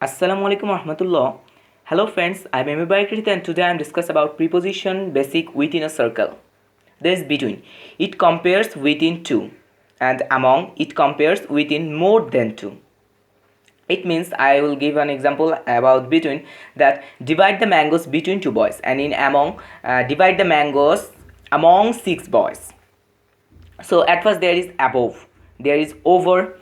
Assalamu alaikum warahmatullah. Hello friends, I'm Barik and today I'm discuss about preposition basic within a circle. There is between. It compares within two, and among it compares within more than two. It means I will give an example about between, that divide the mangoes between two boys, and in among divide the mangoes among six boys. So at first there is above, there is over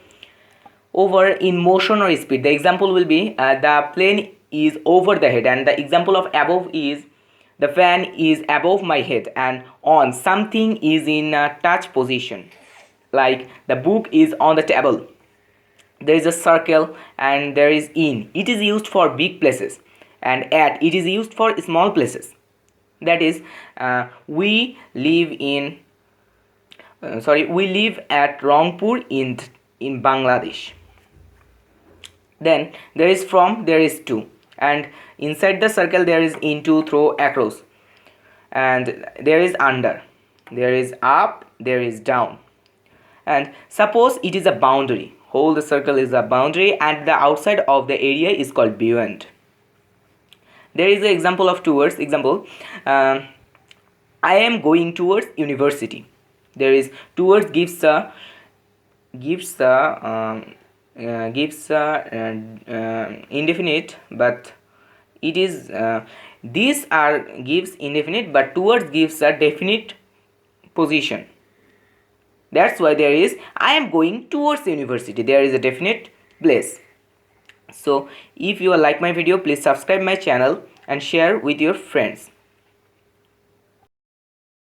in motion or speed. The example will be the plane is over the head, and the example of above is the fan is above my head, and on, something is in a touch position, like the book is on the table. There is a circle and there is in. It is used for big places, and at, it is used for small places. That is, we live at Rangpur in Bangladesh. Then there is from, there is to, and inside the circle there is into, through, across, and there is under, there is up, there is down. And suppose it is a boundary, whole the circle is a boundary, and the outside of the area is called beyond. There is an example of towards. Example, I am going towards university. There is towards gives a indefinite, but it is these are gives indefinite, but towards gives a definite position. That's why there is I am going towards university, there is a definite place. So if you like my video, please subscribe my channel and share with your friends.